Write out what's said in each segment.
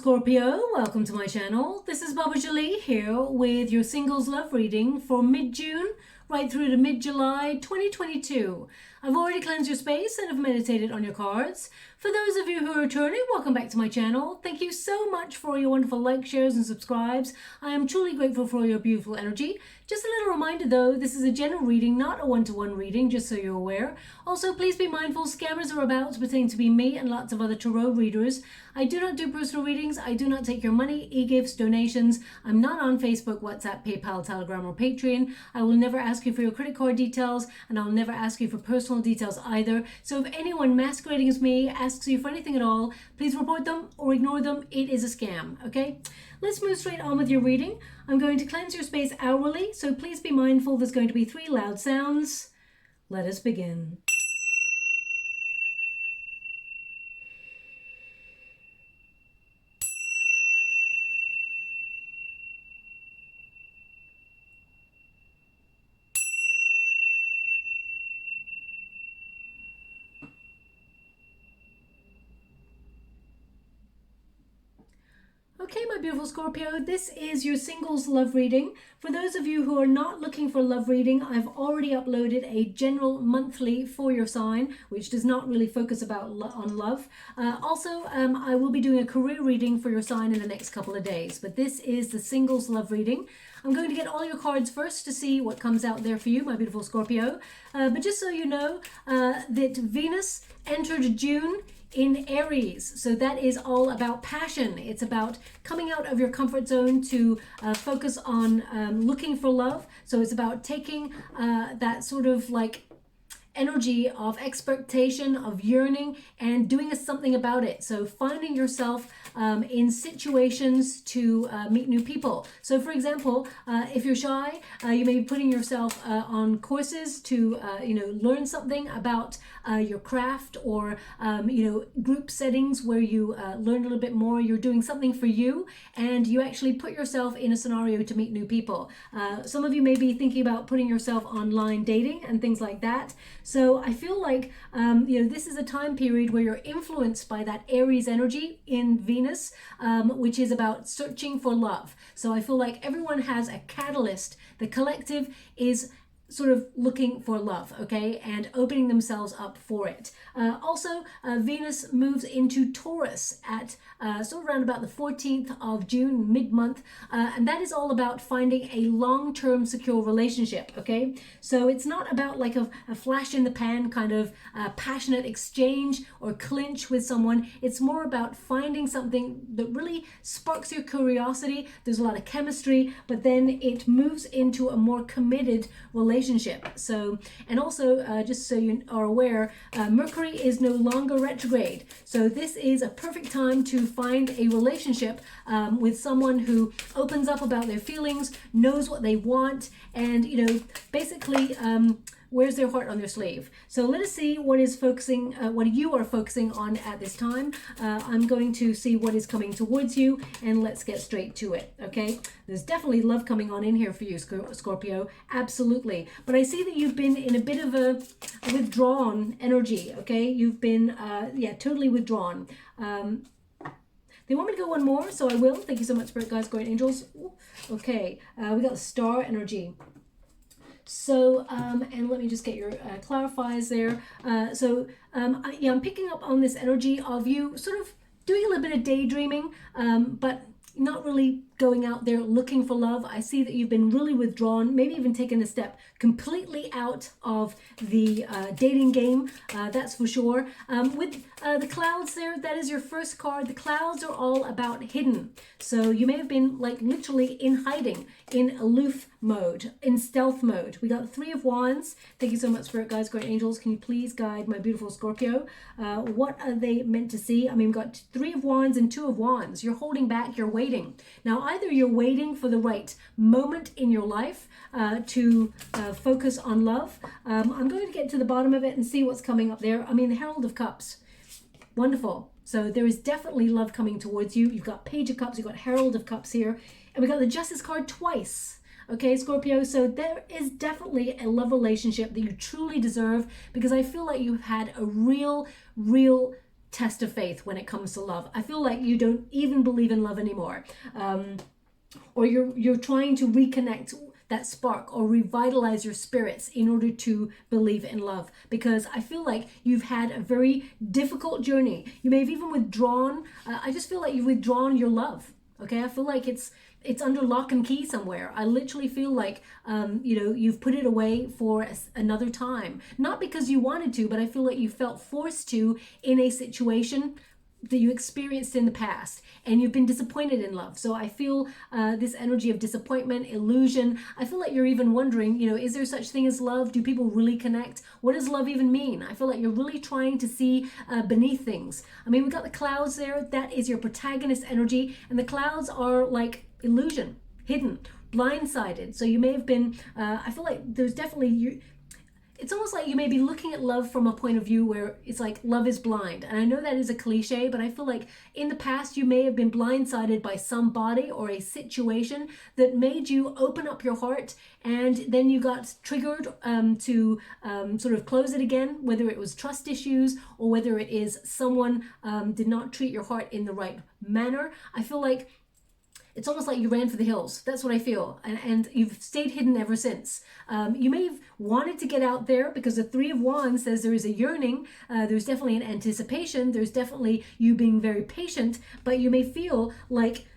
Scorpio, welcome to my channel. This is Baba Jolie here with your singles love reading for mid-June right through to mid-July 2022. I've already cleansed your space and have meditated on your cards. For those of you who are returning, welcome back to my channel. Thank you so much for your wonderful likes, shares and subscribes. I am truly grateful for your beautiful energy. Just a little reminder though, this is a general reading, not a one-to-one reading, just so you're aware. Also, please be mindful, scammers are about pretending to be me and lots of other tarot readers. I do not do personal readings. I do not take your money, e-gifts, donations. I'm not on Facebook, WhatsApp, PayPal, Telegram or Patreon. I will never ask you for your credit card details and I'll never ask you for personal details either. So if anyone masquerading as me asks you for anything at all, please report them or ignore them. It is a scam, okay? Let's move straight on with your reading. I'm going to cleanse your space hourly, so please be mindful there's going to be 3 loud sounds. Let us begin. Okay, my beautiful Scorpio, this is your singles love reading. For those of you who are not looking for love reading, I've already uploaded a general monthly for your sign, which does not really focus on love. I will be doing a career reading for your sign in the next couple of days, but this is the singles love reading. I'm going to get all your cards first to see what comes out there for you, my beautiful Scorpio. But just so you know, that Venus entered June in Aries, so that is all about passion. It's about coming out of your comfort zone to focus on looking for love. So it's about taking that sort of like energy of expectation, of yearning, and doing something about it. So finding yourself in situations to meet new people. So for example, if you're shy, you may be putting yourself on courses to learn something about your craft, or group settings where you learn a little bit more. You're doing something for you and you actually put yourself in a scenario to meet new people. Some of you may be thinking about putting yourself online dating and things like that. So I feel like this is a time period where you're influenced by that Aries energy in Venus, which is about searching for love. So I feel like everyone has a catalyst. The collective is sort of looking for love, okay, and opening themselves up for it. Venus moves into Taurus at sort of around about the 14th of June, mid-month, and that is all about finding a long-term secure relationship, okay? So it's not about like a flash in the pan kind of passionate exchange or clinch with someone. It's more about finding something that really sparks your curiosity. There's a lot of chemistry, but then it moves into a more committed relationship. So, and also just so you are aware, Mercury is no longer retrograde. So this is a perfect time to find a relationship with someone who opens up about their feelings, knows what they want, and basically wears their heart on their sleeve. So let us see what is focusing, what you are focusing on at this time. I'm going to see what is coming towards you, and let's get straight to it, okay? There's definitely love coming on in here for you, Scorpio, absolutely. But I see that you've been in a bit of a withdrawn energy, okay? You've been, totally withdrawn. They want me to go one more, so I will. Thank you so much, Spirit Guides, Guardian Angels. Ooh, okay, we got the star energy. So, and let me just get your clarifiers there. I'm picking up on this energy of you sort of doing a little bit of daydreaming, but not really going out there looking for love. I see that you've been really withdrawn, maybe even taken a step completely out of the dating game, that's for sure. With the clouds there, that is your first card. The clouds are all about hidden. So you may have been like literally in hiding, in aloof mode, in stealth mode. We got the 3 of Wands. Thank you so much, Spirit Guides, Guardian Angels. Can you please guide my beautiful Scorpio? What are they meant to see? I mean, we've got 3 of Wands and 2 of Wands. You're holding back, you're waiting. Now, either you're waiting for the right moment in your life to focus on love. I'm going to get to the bottom of it and see what's coming up there. I mean, the Herald of Cups. Wonderful. So there is definitely love coming towards you. You've got Page of Cups, you've got Herald of Cups here, and we got the Justice card twice. Okay, Scorpio, so there is definitely a love relationship that you truly deserve, because I feel like you've had a real test of faith when it comes to love. I feel like you don't even believe in love anymore. Or you're trying to reconnect that spark or revitalize your spirits in order to believe in love, because I feel like you've had a very difficult journey. You may have even withdrawn. I just feel like you've withdrawn your love. Okay, I feel like it's under lock and key somewhere. I literally feel like you've put it away for another time, not because you wanted to, but I feel like you felt forced to in a situation that you experienced in the past, and you've been disappointed in love. So I feel this energy of disappointment, illusion. I feel like you're even wondering, is there such thing as love? Do people really connect? What does love even mean? I feel like you're really trying to see beneath things. I mean, we've got the clouds there. That is your protagonist energy, and the clouds are like illusion, hidden, blindsided. So you may have been, I feel like there's definitely, it's almost like you may be looking at love from a point of view where it's like love is blind. And I know that is a cliche, but I feel like in the past you may have been blindsided by somebody or a situation that made you open up your heart, and then you got triggered to sort of close it again, whether it was trust issues or whether it is someone did not treat your heart in the right manner. I feel like it's almost like you ran for the hills. That's what I feel. And you've stayed hidden ever since. You may have wanted to get out there because the Three of Wands says there is a yearning. There's definitely an anticipation. There's definitely you being very patient, but you may feel like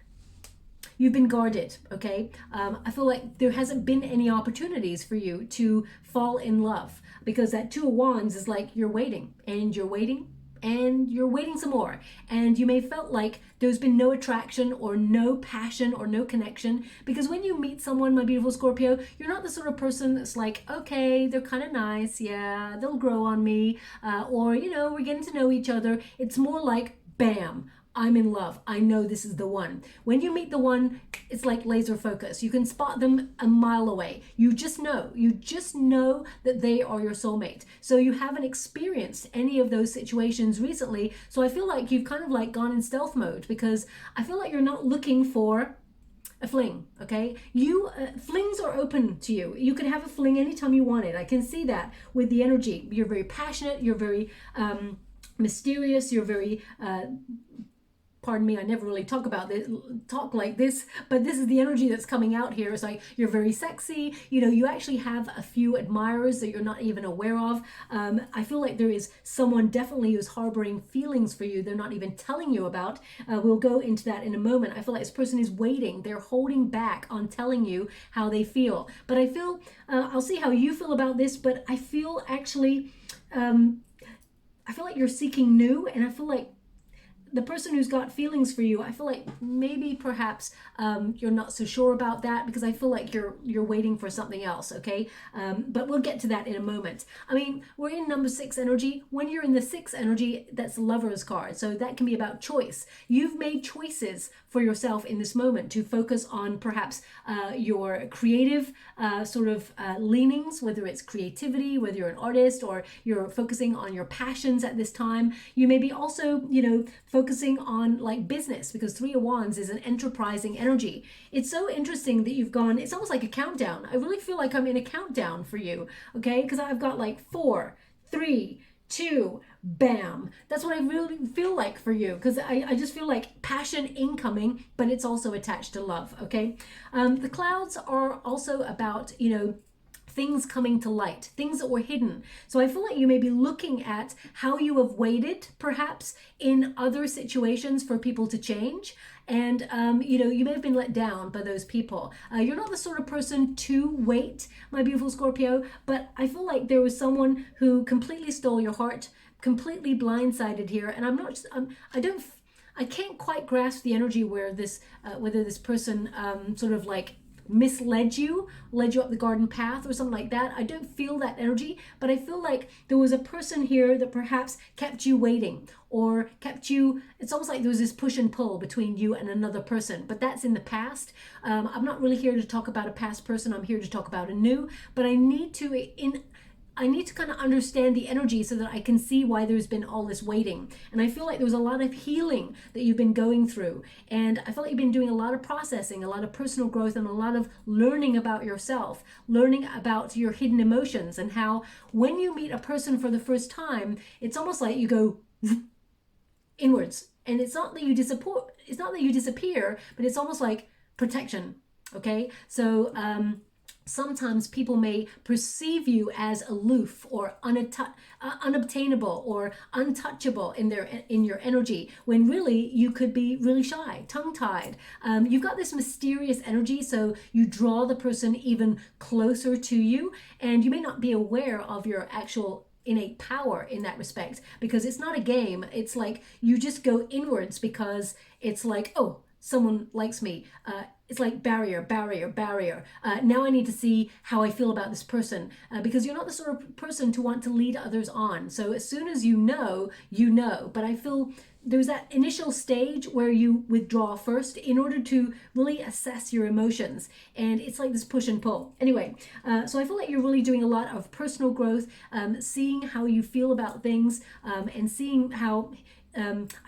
you've been guarded, okay? I feel like there hasn't been any opportunities for you to fall in love, because that Two of Wands is like you're waiting and you're waiting and you're waiting some more, and you may felt like there's been no attraction or no passion or no connection, because when you meet someone, my beautiful Scorpio, you're not the sort of person that's like, okay, they're kind of nice, yeah, they'll grow on me, or we're getting to know each other. It's more like, bam, I'm in love. I know this is the one. When you meet the one, it's like laser focus. You can spot them a mile away. You just know that they are your soulmate. So you haven't experienced any of those situations recently. So I feel like you've kind of like gone in stealth mode, because I feel like you're not looking for a fling, okay? Flings are open to you. You can have a fling anytime you want it. I can see that with the energy. You're very passionate. You're very mysterious. You're very pardon me, I never really talk like this, but this is the energy that's coming out here. It's like you're very sexy. You actually have a few admirers that you're not even aware of. I feel like there is someone definitely who's harboring feelings for you they're not even telling you about. We'll go into that in a moment. I feel like this person is waiting. They're holding back on telling you how they feel. But I feel, I'll see how you feel about this, but I feel actually, I feel like you're seeking new, and I feel like the person who's got feelings for you, I feel like maybe perhaps you're not so sure about that, because I feel like you're waiting for something else, okay? But we'll get to that in a moment. I mean, we're in number 6 energy. When you're in the 6 energy, that's the Lover's card. So that can be about choice. You've made choices for yourself in this moment to focus on perhaps your creative leanings, whether it's creativity, whether you're an artist, or you're focusing on your passions at this time. You may be also, focusing on like business, because Three of Wands is an enterprising energy. It's so interesting that you've gone, it's almost like a countdown. I really feel like I'm in a countdown for you, okay? Because I've got like 4, 3, 2, bam. That's what I really feel like for you, because I just feel like passion incoming, but it's also attached to love, okay? The clouds are also about, things coming to light, things that were hidden. So I feel like you may be looking at how you have waited, perhaps in other situations, for people to change. And, you may have been let down by those people. You're not the sort of person to wait, my beautiful Scorpio, but I feel like there was someone who completely stole your heart, completely blindsided here. And I can't quite grasp the energy where this, whether this person sort of like misled you, led you up the garden path or something like that. I don't feel that energy, but I feel like there was a person here that perhaps kept you waiting, or kept you, it's almost like there was this push and pull between you and another person, but that's in the past. I'm not really here to talk about a past person. I'm here to talk about a new, but I need to kind of understand the energy so that I can see why there's been all this waiting. And I feel like there was a lot of healing that you've been going through. And I feel like you've been doing a lot of processing, a lot of personal growth, and a lot of learning about yourself, learning about your hidden emotions, and how when you meet a person for the first time, it's almost like you go, inwards. And it's not that you disappear, but it's almost like protection. Okay, so sometimes people may perceive you as aloof or unobtainable or untouchable in your energy, when really you could be really shy, tongue-tied. You've got this mysterious energy, so you draw the person even closer to you, and you may not be aware of your actual innate power in that respect, because it's not a game. It's like you just go inwards because it's like, oh, someone likes me. It's like barrier. Now I need to see how I feel about this person, because you're not the sort of person to want to lead others on. So as soon as you know, you know. But I feel there's that initial stage where you withdraw first in order to really assess your emotions. And it's like this push and pull. Anyway, so I feel like you're really doing a lot of personal growth, seeing how you feel about things, and seeing how...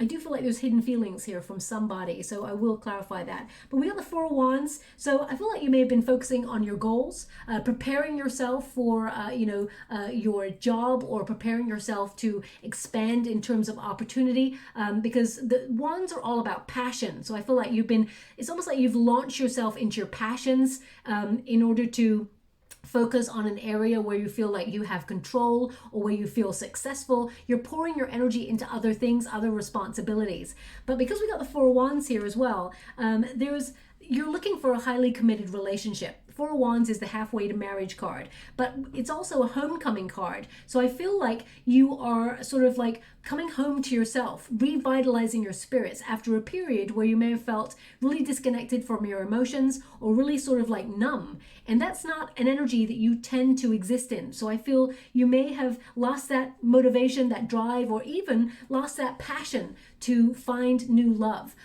I do feel like there's hidden feelings here from somebody, so I will clarify that. But we got the Four of Wands, so I feel like you may have been focusing on your goals, preparing yourself for, your job, or preparing yourself to expand in terms of opportunity, because the Wands are all about passion. So I feel like it's almost like you've launched yourself into your passions in order to focus on an area where you feel like you have control, or where you feel successful. You're pouring your energy into other things, other responsibilities. But because we got the Four of Wands here as well, you're looking for a highly committed relationship. Four of Wands is the halfway to marriage card, but it's also a homecoming card. So I feel like you are sort of like coming home to yourself, revitalizing your spirits after a period where you may have felt really disconnected from your emotions, or really sort of like numb. And that's not an energy that you tend to exist in. So I feel you may have lost that motivation, that drive, or even lost that passion to find new love.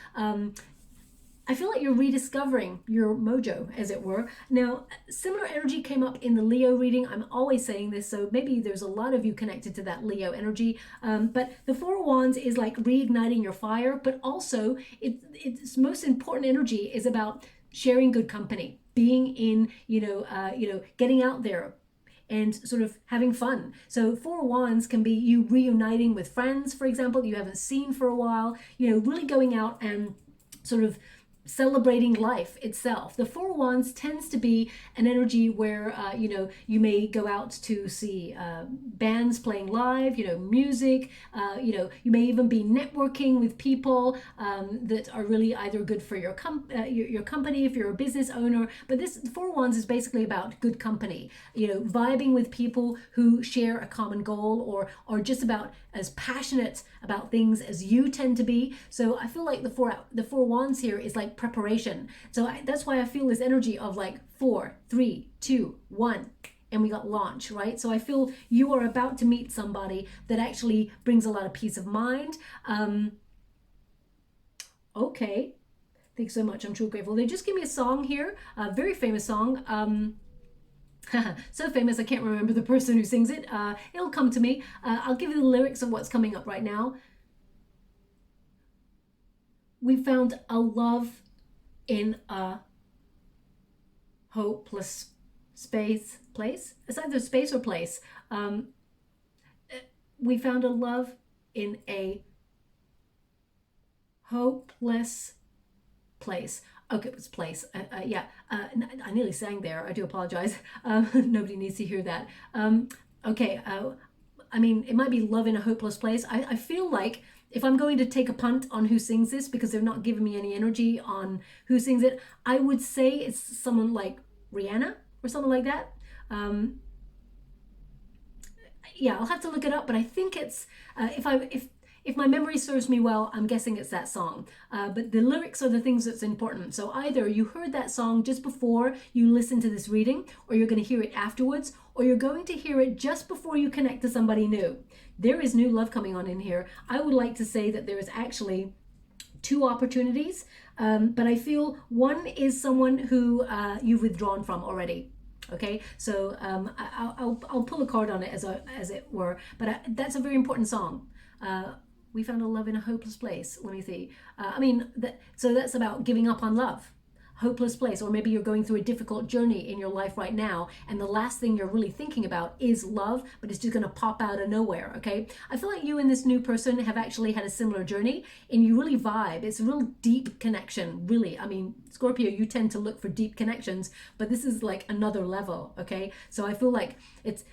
I feel like you're rediscovering your mojo, as it were. Now, similar energy came up in the Leo reading. I'm always saying this, so maybe there's a lot of you connected to that Leo energy. But the Four of Wands is like reigniting your fire, but also its most important energy is about sharing good company, being in, getting out there and sort of having fun. So Four of Wands can be you reuniting with friends, for example, that you haven't seen for a while, really going out and sort of celebrating life itself. The Four of Wands tends to be an energy where you may go out to see bands playing live, music, you may even be networking with people that are really either good for your company if you're a business owner. But this Four of Wands is basically about good company, vibing with people who share a common goal, or are just about as passionate about things as you tend to be. So I feel like the Four Wands here is like preparation. So that's why I feel this energy of like 4, 3, 2, 1, and we got launch, right? So I feel you are about to meet somebody that actually brings a lot of peace of mind. Okay, thanks so much. I'm truly grateful. They just gave me a song here, a very famous song. So famous I can't remember the person who sings it. It'll come to me. I'll give you the lyrics of what's coming up right now. We found a love in a hopeless place. It's either space or place. We found a love in a hopeless place. Okay, it was place. I nearly sang there. I do apologize. Nobody needs to hear that. Okay, I mean, it might be love in a hopeless place. I feel like if I'm going to take a punt on who sings this, because they're not giving me any energy on who sings it, I would say it's someone like Rihanna or something like that. Yeah, I'll have to look it up, but I think it's if my memory serves me well, I'm guessing it's that song. But the lyrics are the things that's important. So either you heard that song just before you listen to this reading, or you're going to hear it afterwards, or you're going to hear it just before you connect to somebody new. There is new love coming on in here. I would like to say that there is actually 2 opportunities, but I feel one is someone who you've withdrawn from already. Okay, so I'll pull a card on it as it were, but that's a very important song. We found a love in a hopeless place. Let me see. So that's about giving up on love. hopeless place, or maybe you're going through a difficult journey in your life right now, and the last thing you're really thinking about is love, but it's just going to pop out of nowhere. Okay, I feel like you and this new person have actually had a similar journey, and you really vibe. It's a real deep connection, really. I mean, Scorpio, you tend to look for deep connections, but this is like another level. Okay, so I feel like it's,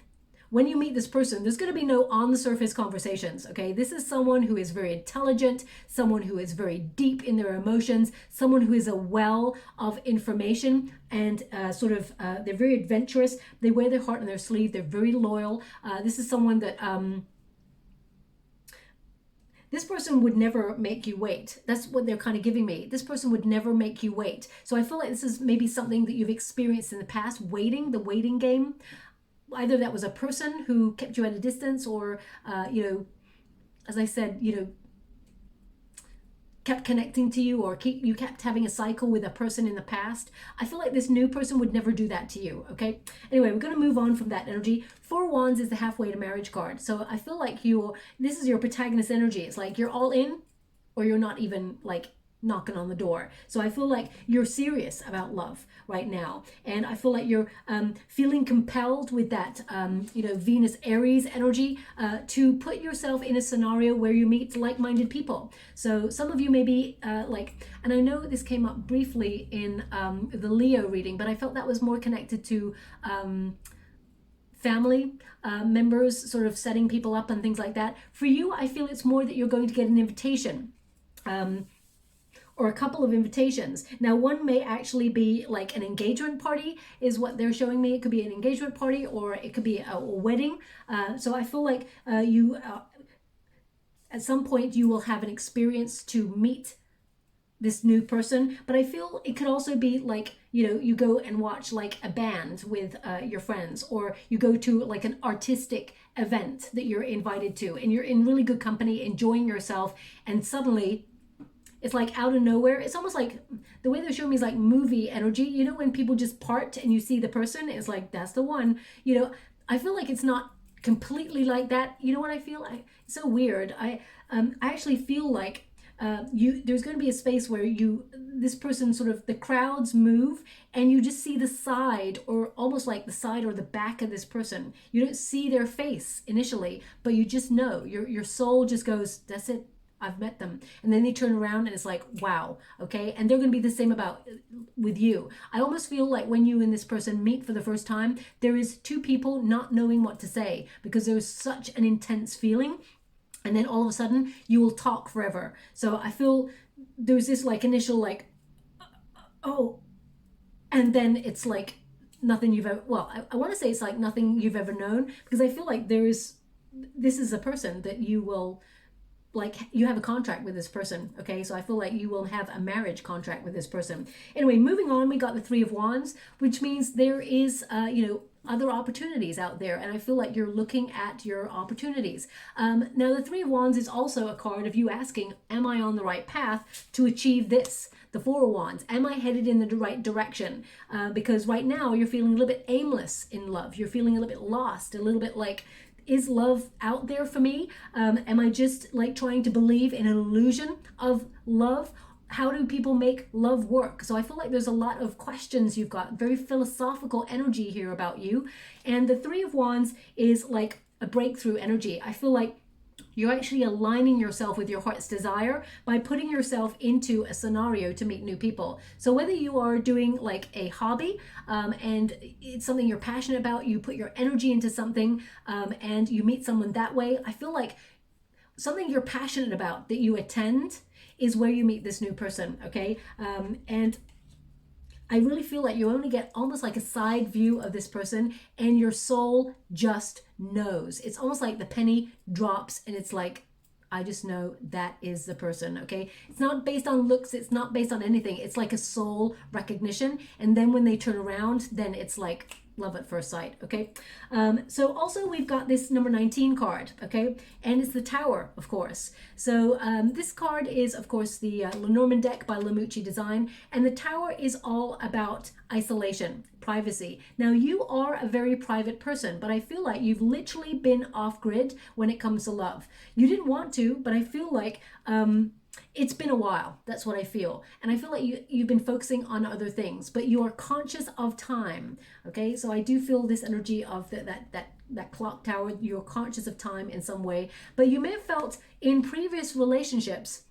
when you meet this person, there's going to be no on the surface conversations, okay? This is someone who is very intelligent, someone who is very deep in their emotions, someone who is a well of information, and they're very adventurous. They wear their heart on their sleeve. They're very loyal. This is someone that... this person would never make you wait. That's what they're kind of giving me. This person would never make you wait. So I feel like this is maybe something that you've experienced in the past, waiting, the waiting game. Either that was a person who kept you at a distance, or, as I said, kept connecting to you, or you kept having a cycle with a person in the past. I feel like this new person would never do that to you, okay? Anyway, we're going to move on from that energy. 4 Wands is the halfway to marriage card. So I feel like this is your protagonist energy. It's like you're all in, or you're not even like knocking on the door. So I feel like you're serious about love right now, and I feel like you're feeling compelled with that Venus Aries energy to put yourself in a scenario where you meet like-minded people. So some of you may be and I know this came up briefly in the Leo reading, but I felt that was more connected to family members, sort of setting people up and things like that. For you, I feel it's more that you're going to get an invitation, or a couple of invitations. Now, one may actually be like an engagement party is what they're showing me. It could be an engagement party, or it could be a wedding. So I feel like at some point you will have an experience to meet this new person, but I feel it could also be like, you go and watch like a band with your friends, or you go to like an artistic event that you're invited to, and you're in really good company, enjoying yourself, and suddenly it's like out of nowhere. It's almost like the way they're showing me is like movie energy. When people just part and you see the person, it's like, that's the one. I feel like it's not completely like that. You know what I feel? It's so weird. I actually feel like there's going to be a space where this person sort of, the crowds move, and you just see the side, or almost like the side or the back of this person. You don't see their face initially, but you just know, your soul just goes, that's it. I've met them. And then they turn around and it's like, wow, okay? And they're going to be the same with you. I almost feel like when you and this person meet for the first time, there is 2 people not knowing what to say, because there's such an intense feeling. And then all of a sudden you will talk forever. So I feel there's this like initial like, oh, and then it's like nothing you've ever, I want to say it's like nothing you've ever known, because I feel like this is a person that you will, like, you have a contract with this person, okay? So I feel like you will have a marriage contract with this person. Anyway, moving on, we got the 3 of Wands, which means there is, other opportunities out there, and I feel like you're looking at your opportunities. Now, the 3 of Wands is also a card of you asking, am I on the right path to achieve this? The 4 of Wands, am I headed in the right direction? Because right now you're feeling a little bit aimless in love. You're feeling a little bit lost, a little bit like, is love out there for me? Am I just like trying to believe in an illusion of love? How do people make love work? So I feel like there's a lot of questions you've got, very philosophical energy here about you. And the 3 of Wands is like a breakthrough energy. I feel like you're actually aligning yourself with your heart's desire by putting yourself into a scenario to meet new people. So whether you are doing like a hobby and it's something you're passionate about, you put your energy into something and you meet someone that way, I feel like something you're passionate about that you attend is where you meet this new person, okay? And I really feel like you only get almost like a side view of this person, and your soul just knows. It's almost like the penny drops and it's like, I just know that is the person, okay? It's not based on looks. It's not based on anything. It's like a soul recognition. And then when they turn around, then it's like love at first sight, okay? So also we've got this number 19 card, okay? And it's the Tower, of course. So this card is, of course, the Lenormand deck by Lamucci Design. And the Tower is all about isolation, privacy. Now, you are a very private person, but I feel like you've literally been off grid when it comes to love. You didn't want to, but I feel like it's been a while. That's what I feel. And I feel like you've been focusing on other things, but you are conscious of time. Okay, so I do feel this energy of that clock tower. You're conscious of time in some way, but you may have felt in previous relationships,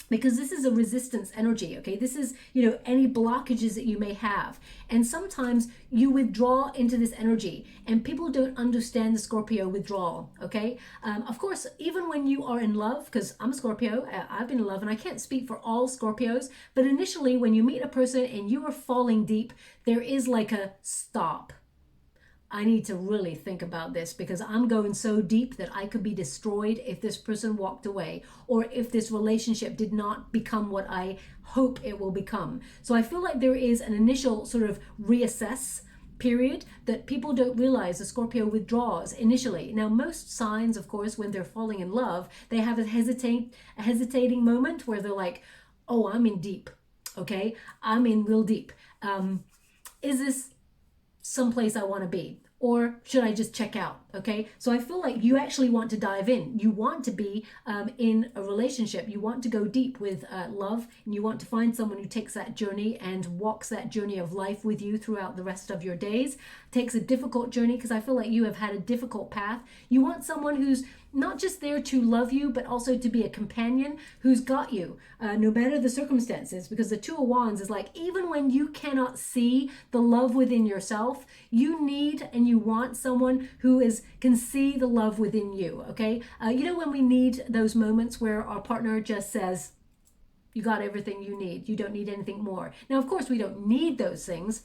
because this is a resistance energy, okay? This is, any blockages that you may have. And sometimes you withdraw into this energy and people don't understand the Scorpio withdrawal, okay? Of course, even when you are in love, because I'm a Scorpio, I've been in love, and I can't speak for all Scorpios, but initially when you meet a person and you are falling deep, there is like a stop. I need to really think about this, because I'm going so deep that I could be destroyed if this person walked away, or if this relationship did not become what I hope it will become. So I feel like there is an initial sort of reassess period that people don't realize the Scorpio withdraws initially. Now, most signs, of course, when they're falling in love, they have a hesitating moment where they're like, oh, I'm in deep, okay? I'm in real deep. Is this someplace I want to be, or should I just check out? Okay, so I feel like you actually want to dive in. You want to be in a relationship. You want to go deep with love, and you want to find someone who takes that journey and walks that journey of life with you throughout the rest of your days. Takes a difficult journey, because I feel like you have had a difficult path. You want someone who's not just there to love you, but also to be a companion who's got you, no matter the circumstances, because the Two of Wands is like, even when you cannot see the love within yourself, you need and you want someone who can see the love within you, okay? When we need those moments where our partner just says, you got everything you need, you don't need anything more. Now, of course, we don't need those things.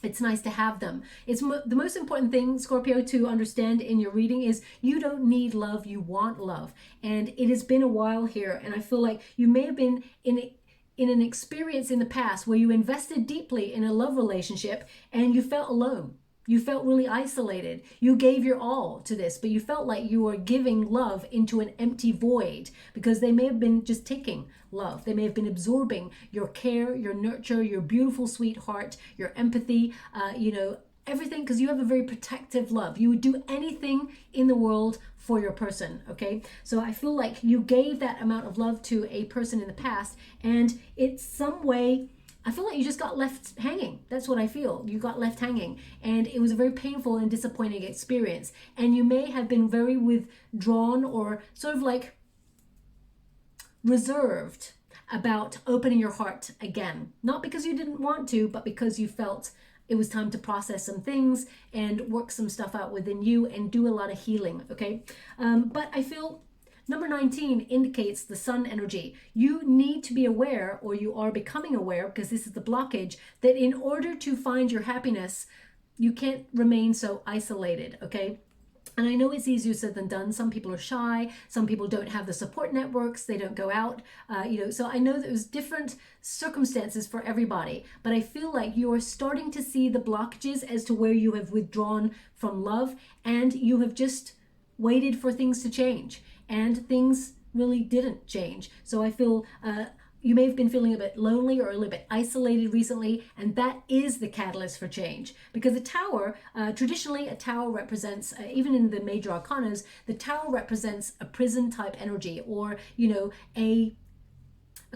It's nice to have them. It's the most important thing, Scorpio, to understand in your reading is you don't need love, you want love. And it has been a while here, and I feel like you may have been in an experience in the past where you invested deeply in a love relationship and you felt alone. You felt really isolated. You gave your all to this, but you felt like you were giving love into an empty void, because they may have been just taking love. They may have been absorbing your care, your nurture, your beautiful, sweet heart, your empathy, everything, because you have a very protective love. You would do anything in the world for your person, okay? So I feel like you gave that amount of love to a person in the past, and it's some way, I feel like you just got left hanging. That's what I feel. You got left hanging, and it was a very painful and disappointing experience. And you may have been very withdrawn, or sort of like reserved about opening your heart again. Not because you didn't want to, but because you felt it was time to process some things and work some stuff out within you and do a lot of healing, okay? But I feel number 19 indicates the sun energy. You need to be aware, or you are becoming aware, because this is the blockage, that in order to find your happiness, you can't remain so isolated, okay? And I know it's easier said than done. Some people are shy. Some people don't have the support networks. They don't go out. So I know that there's different circumstances for everybody. But I feel like you are starting to see the blockages as to where you have withdrawn from love, and you have just waited for things to change. And things really didn't change. So I feel you may have been feeling a bit lonely or a little bit isolated recently, and that is the catalyst for change. Because the tower, traditionally a tower represents, even in the major arcanas, the tower represents a prison type energy, or, a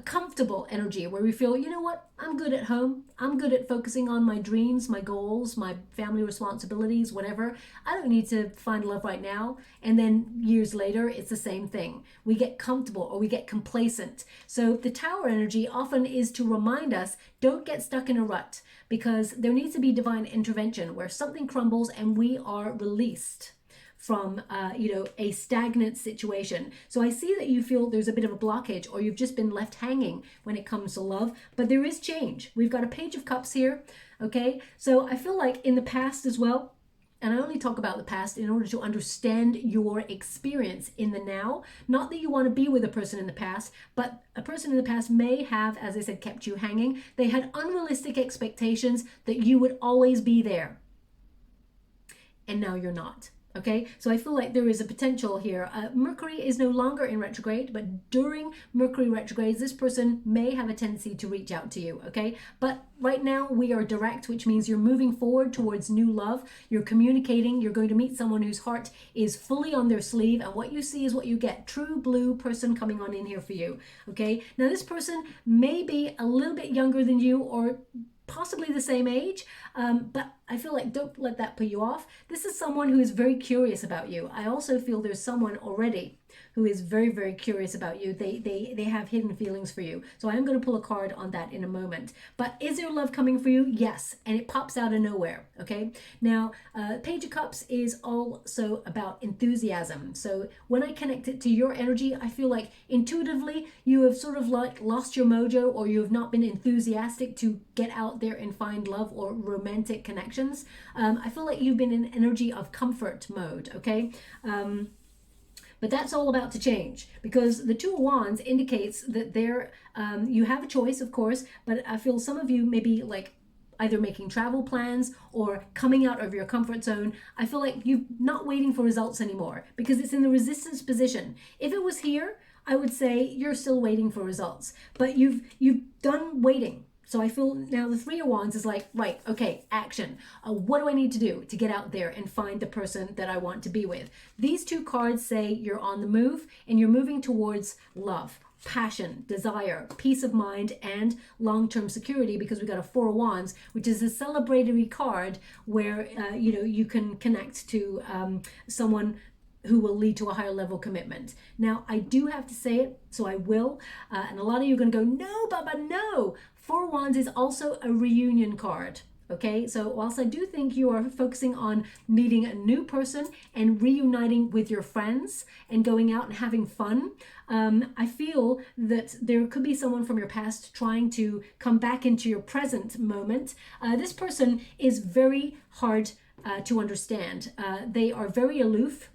comfortable energy where we feel, you know what, I'm good at home. I'm good at focusing on my dreams, my goals, my family responsibilities, whatever. I don't need to find love right now. And then years later, it's the same thing. We get comfortable, or we get complacent. So the tower energy often is to remind us, don't get stuck in a rut, because there needs to be divine intervention where something crumbles and we are released from a stagnant situation. So I see that you feel there's a bit of a blockage, or you've just been left hanging when it comes to love, but there is change. We've got a Page of Cups here, okay? So I feel like in the past as well, and I only talk about the past in order to understand your experience in the now. Not that you want to be with a person in the past, but a person in the past may have, as I said, kept you hanging. They had unrealistic expectations that you would always be there. And now you're not. Okay, so I feel like there is a potential here. Mercury is no longer in retrograde, but during Mercury retrogrades, this person may have a tendency to reach out to you, okay? But right now we are direct, which means you're moving forward towards new love. You're communicating. You're going to meet someone whose heart is fully on their sleeve, and what you see is what you get. True blue person coming on in here for you, okay? Now this person may be a little bit younger than you, or possibly the same age, but I feel like don't let that put you off. This is someone who is very curious about you. I also feel there's someone already who is very, very curious about you. They have hidden feelings for you. So I am going to pull a card on that in a moment. But is there love coming for you? Yes. And it pops out of nowhere. Okay. Now, Page of Cups is also about enthusiasm. So when I connect it to your energy, I feel like intuitively you have sort of like lost your mojo, or you have not been enthusiastic to get out there and find love or romantic connections. I feel like you've been in energy of comfort mode. Okay. But that's all about to change, because the Two of Wands indicates that you have a choice, of course, but I feel some of you may be like either making travel plans or coming out of your comfort zone. I feel like you're not waiting for results anymore because it's in the resistance position. If it was here, I would say you're still waiting for results, but you've done waiting. So I feel now the Three of Wands is like, right, okay, action. What do I need to do to get out there and find the person that I want to be with? These two cards say you're on the move and you're moving towards love, passion, desire, peace of mind, and long-term security, because we got a Four of Wands, which is a celebratory card where, you can connect to someone who will lead to a higher level commitment. Now, I do have to say it, so I will. And a lot of you are going to go, no, Baba, no. Four of Wands is also a reunion card. Okay, so whilst I do think you are focusing on meeting a new person and reuniting with your friends and going out and having fun, I feel that there could be someone from your past trying to come back into your present moment. This person is very hard to understand. They are very aloof.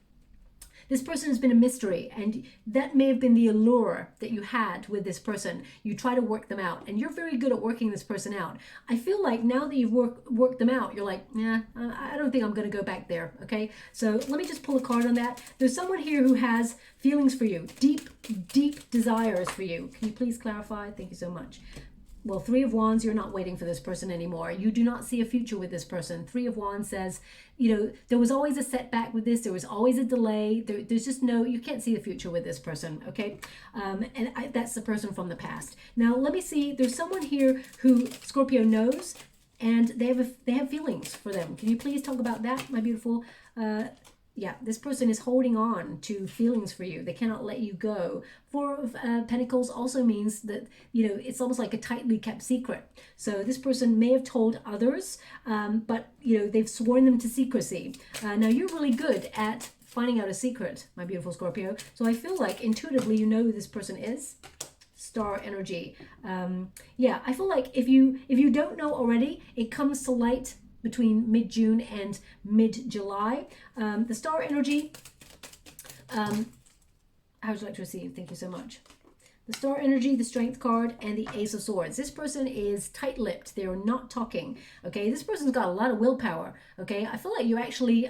This person has been a mystery, and that may have been the allure that you had with this person. You try to work them out, and you're very good at working this person out. I feel like now that you've worked them out, you're like, yeah, I don't think I'm going to go back there, okay? So let me just pull a card on that. There's someone here who has feelings for you, deep, deep desires for you. Can you please clarify? Thank you so much. Well, Three of Wands, you're not waiting for this person anymore. You do not see a future with this person. Three of Wands says, there was always a setback with this. There was always a delay. There's just you can't see the future with this person, okay? That's the person from the past. Now, let me see. There's someone here who Scorpio knows, and they have feelings for them. Can you please talk about that, my beautiful? Yeah, this person is holding on to feelings for you. They cannot let you go. Four of Pentacles also means that, it's almost like a tightly kept secret. So this person may have told others, but, they've sworn them to secrecy. Now, you're really good at finding out a secret, my beautiful Scorpio. So I feel like intuitively you know who this person is. Star energy. Yeah, I feel like if you don't know already, it comes to light between mid-June and mid-July. The star energy, how would you like to receive? Thank you so much. The star energy, the strength card, and the Ace of Swords. This person is tight-lipped. They're not talking, okay? This person's got a lot of willpower, okay? I feel like you actually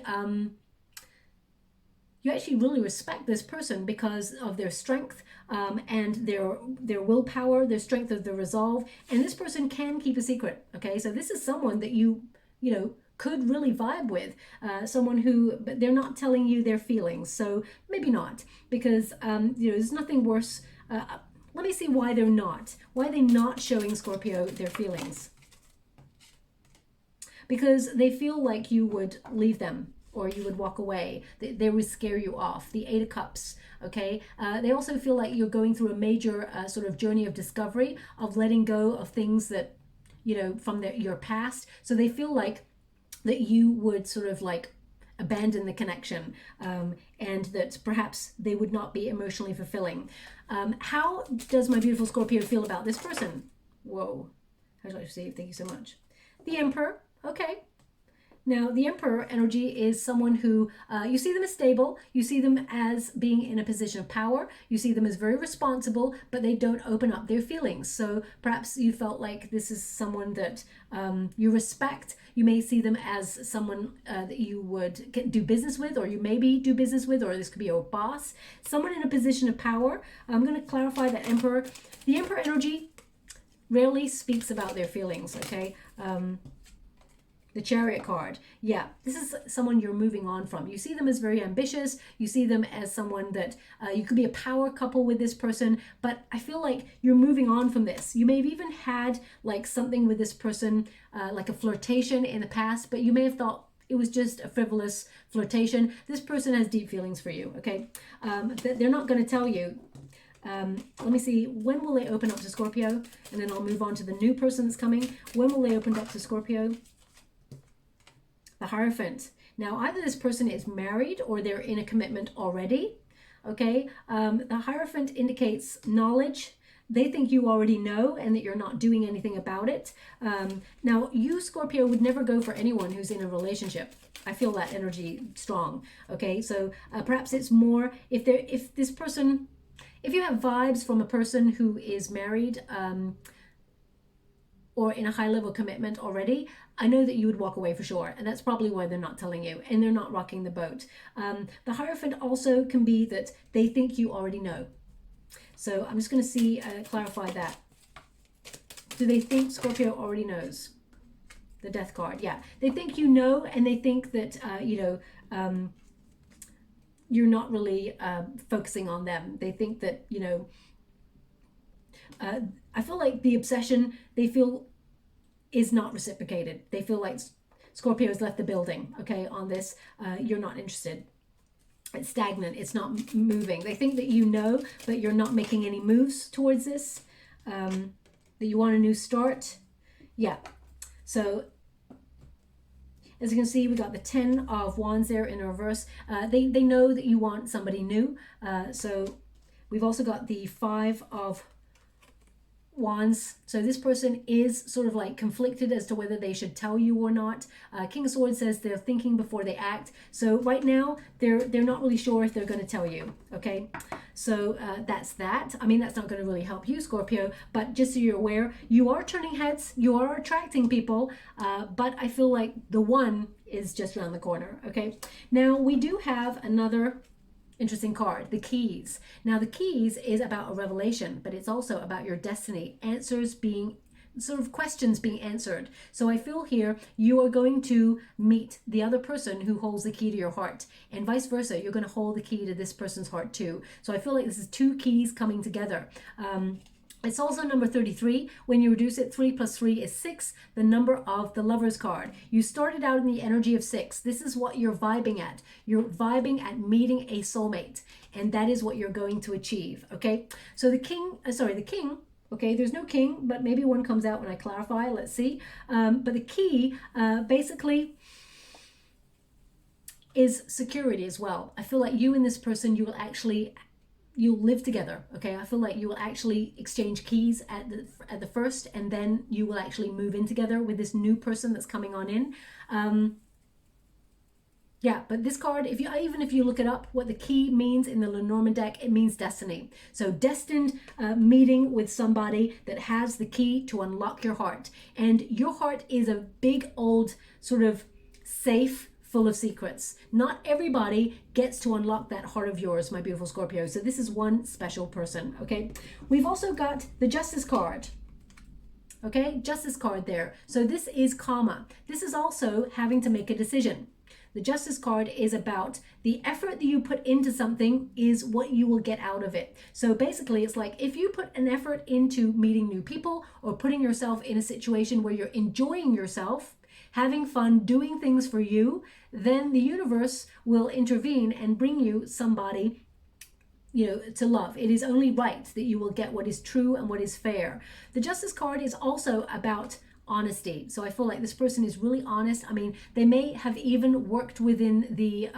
really respect this person because of their strength and their willpower, their strength of the resolve. And this person can keep a secret, okay? So this is someone that you could really vibe with, someone but they're not telling you their feelings. So maybe not, because, there's nothing worse. Let me see why they're not showing Scorpio their feelings. Because they feel like you would leave them or you would walk away. They would scare you off. The Eight of Cups, okay? They also feel like you're going through a major sort of journey of discovery, of letting go of things that, from your past. So they feel like that you would sort of like abandon the connection, and that perhaps they would not be emotionally fulfilling. How does my beautiful Scorpio feel about this person? Whoa. How do I receive? Thank you so much. The Emperor. Okay. Now, the Emperor energy is someone who, you see them as stable, you see them as being in a position of power, you see them as very responsible, but they don't open up their feelings. So perhaps you felt like this is someone that you respect, You may see them as someone that you would do business with, or you maybe do business with, or this could be your boss, someone in a position of power. I'm going to clarify that Emperor. The Emperor energy rarely speaks about their feelings, okay? The Chariot card, yeah, this is someone you're moving on from. You see them as very ambitious. You see them as someone that you could be a power couple with this person, but I feel like you're moving on from this. You may have even had like something with this person, like a flirtation in the past, but you may have thought it was just a frivolous flirtation. This person has deep feelings for you, okay? They're not going to tell you. Let me see, when will they open up to Scorpio? And then I'll move on to the new person that's coming. When will they open up to Scorpio? The Hierophant. Now, either this person is married or they're in a commitment already, okay? The Hierophant indicates knowledge. They think you already know and that you're not doing anything about it. Now, you, Scorpio, would never go for anyone who's in a relationship. I feel that energy strong, okay? So perhaps it's more, if this person, if you have vibes from a person who is married, or in a high-level commitment already, I know that you would walk away for sure, and that's probably why they're not telling you, and they're not rocking the boat. The Hierophant also can be that they think you already know. So I'm just going to see, clarify that. Do they think Scorpio already knows? The Death card, yeah. They think you know, and they think that, you're not really focusing on them. They think that, I feel like the obsession they feel is not reciprocated. They feel like Scorpio's left the building, okay, on this. You're not interested. It's stagnant. It's not moving. They think that you know, but you're not making any moves towards this, that you want a new start. Yeah. So as you can see, we got the 10 of Wands there in reverse. They know that you want somebody new. So we've also got the 5 of Wands. So this person is sort of like conflicted as to whether they should tell you or not. King of Swords says they're thinking before they act. So right now they're not really sure if they're going to tell you. Okay, so that's that. I mean, that's not going to really help you, Scorpio, but just so you're aware, you are turning heads, you are attracting people, but I feel like the one is just around the corner. Okay, now we do have another interesting card, the Keys. Now the Keys is about a revelation, but it's also about your destiny, answers being, sort of questions being answered. So I feel here you are going to meet the other person who holds the key to your heart, and vice versa, you're going to hold the key to this person's heart too. So I feel like this is 2 keys coming together. It's also number 33. When you reduce it, 3 plus 3 is 6, the number of the Lovers card. You started out in the energy of 6. This is what you're vibing at. You're vibing at meeting a soulmate, and that is what you're going to achieve, okay? So the king, okay, there's no king, but maybe one comes out when I clarify, let's see. But the key, basically, is security as well. I feel like you and this person, you'll live together, okay? I feel like you will actually exchange keys at the first, and then you will actually move in together with this new person that's coming on in. Yeah, but this card, even if you look it up, what the key means in the Lenormand deck, it means destiny. So destined meeting with somebody that has the key to unlock your heart. And your heart is a big old sort of safe full of secrets. Not everybody gets to unlock that heart of yours, my beautiful Scorpio. So this is one special person, okay? We've also got the Justice card. Okay, Justice card there. So this is karma. This is also having to make a decision. The Justice card is about the effort that you put into something is what you will get out of it. So basically it's like if you put an effort into meeting new people or putting yourself in a situation where you're enjoying yourself, having fun, doing things for you, then the universe will intervene and bring you somebody, to love. It is only right that you will get what is true and what is fair. The Justice card is also about honesty. So I feel like this person is really honest. I mean, they may have even worked within the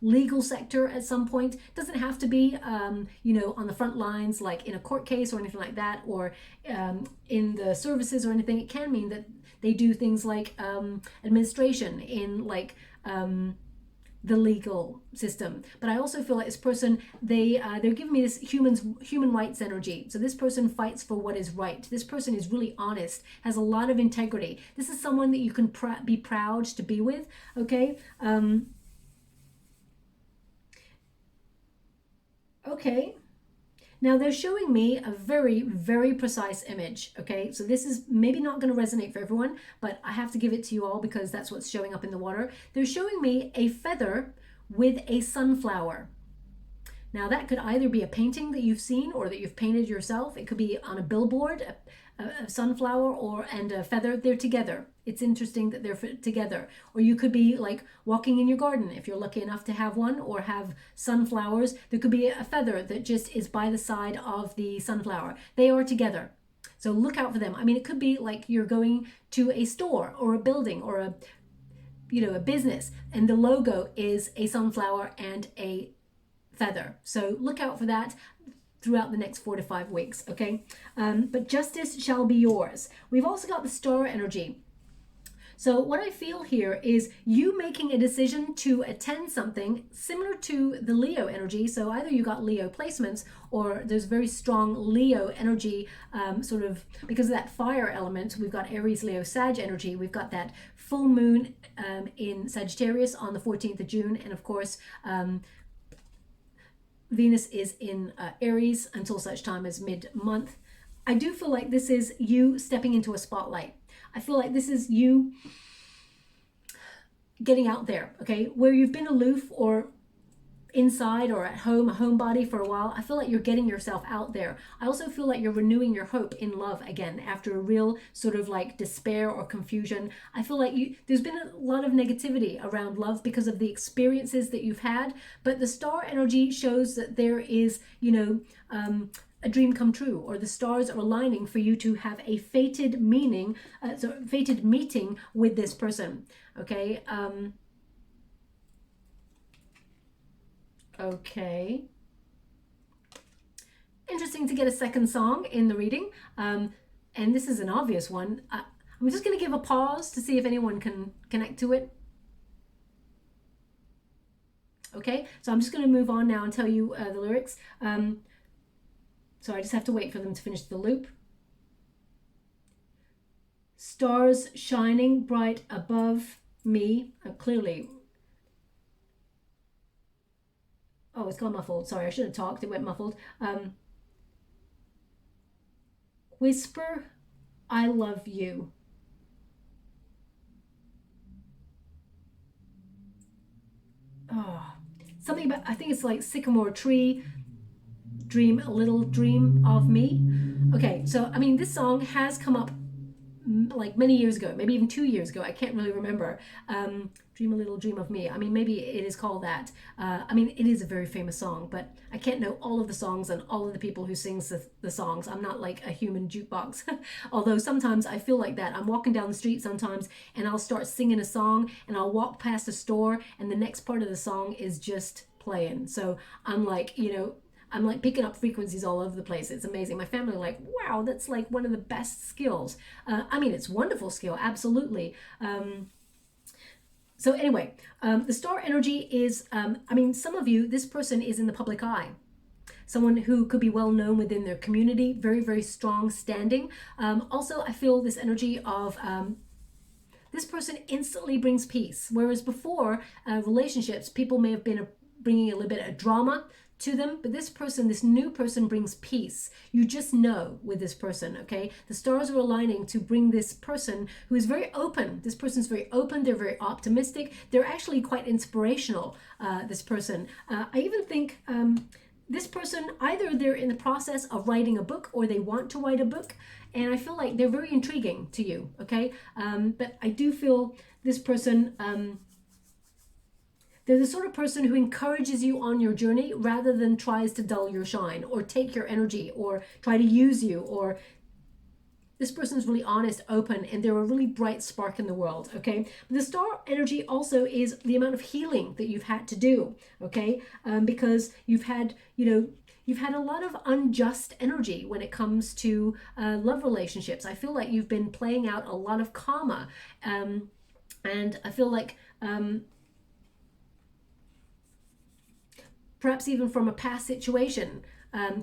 legal sector at some point. It doesn't have to be, on the front lines, like in a court case or anything like that, or in the services or anything. It can mean that they do things like administration in like the legal system. But I also feel like this person, they're giving me this human rights energy. So this person fights for what is right. This person is really honest, has a lot of integrity. This is someone that you can be proud to be with, okay? Okay. Now they're showing me a very, very precise image, okay? So this is maybe not going to resonate for everyone, but I have to give it to you all because that's what's showing up in the water. They're showing me a feather with a sunflower. Now that could either be a painting that you've seen or that you've painted yourself. It could be on a billboard, a sunflower and a feather. They're together. It's interesting that they're together. Or you could be like walking in your garden if you're lucky enough to have one, or have sunflowers. There could be a feather that just is by the side of the sunflower. They are together. So look out for them. I mean, it could be like you're going to a store or a building or a business, and the logo is a sunflower and a feather. So look out for that throughout the next 4 to 5 weeks, okay? But justice shall be yours. We've also got the star energy. So what I feel here is you making a decision to attend something similar to the Leo energy. So either you got Leo placements, or there's very strong Leo energy, sort of because of that fire element. We've got Aries, Leo, Sag energy. We've got that full moon in Sagittarius on the 14th of June. And of course, Venus is in Aries until such time as mid-month. I do feel like this is you stepping into a spotlight. I feel like this is you getting out there, okay? Where you've been aloof or inside or at home, a homebody for a while, I feel like you're getting yourself out there. I also feel like you're renewing your hope in love again after a real sort of like despair or confusion. I feel like there's been a lot of negativity around love because of the experiences that you've had, but the star energy shows that there is, a dream come true, or the stars are aligning for you to have a fated meeting with this person, okay? Okay. Interesting to get a second song in the reading, and this is an obvious one. I'm just going to give a pause to see if anyone can connect to it. Okay, so I'm just going to move on now and tell you the lyrics. So I just have to wait for them to finish the loop. Stars shining bright above me. Clearly. Oh, it's gone muffled. Sorry, I should have talked. It went muffled. Whisper, I love you. Oh, something about, I think it's like sycamore tree. Dream a little dream of me. Okay, so I mean, this song has come up like many years ago, maybe even 2 years ago. I can't really remember. Dream a little dream of me. I mean, maybe it is called that. I mean, it is a very famous song, but I can't know all of the songs and all of the people who sings the songs. I'm not like a human jukebox. Although sometimes I feel like that. I'm walking down the street sometimes and I'll start singing a song and I'll walk past a store and the next part of the song is just playing. So I'm like, I'm like picking up frequencies all over the place. It's amazing. My family are like, wow, that's like one of the best skills. I mean, it's a wonderful skill, absolutely. So anyway, the star energy is, I mean, some of you, this person is in the public eye. Someone who could be well known within their community, very, very strong standing. Also, I feel this energy of this person instantly brings peace. Whereas before, relationships, people may have been bringing a little bit of drama to them, but this person, this new person, brings peace. You just know with this person, okay? The stars are aligning to bring this person who is very open. This person's very open. They're very optimistic. They're actually quite inspirational, this person. I even think this person, either they're in the process of writing a book or they want to write a book, and I feel like they're very intriguing to you, okay? But I do feel this person, they're the sort of person who encourages you on your journey rather than tries to dull your shine or take your energy or try to use you. Or this person's really honest, open, and they're a really bright spark in the world, okay? But the star energy also is the amount of healing that you've had to do, okay? Because you've had, you've had a lot of unjust energy when it comes to love relationships. I feel like you've been playing out a lot of karma, and I feel like perhaps even from a past situation,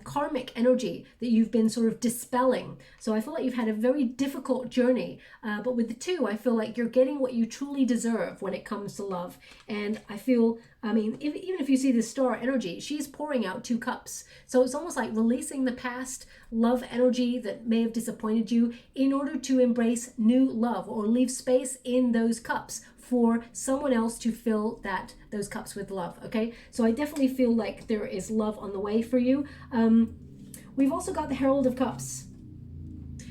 karmic energy that you've been sort of dispelling. So I feel like you've had a very difficult journey, but with the 2, I feel like you're getting what you truly deserve when it comes to love. And I feel, I mean, even if you see the star energy, she's pouring out 2 cups. So it's almost like releasing the past love energy that may have disappointed you in order to embrace new love, or leave space in those cups for someone else to fill those cups with love. Okay, so I definitely feel like there is love on the way for you. We've also got the Herald of Cups.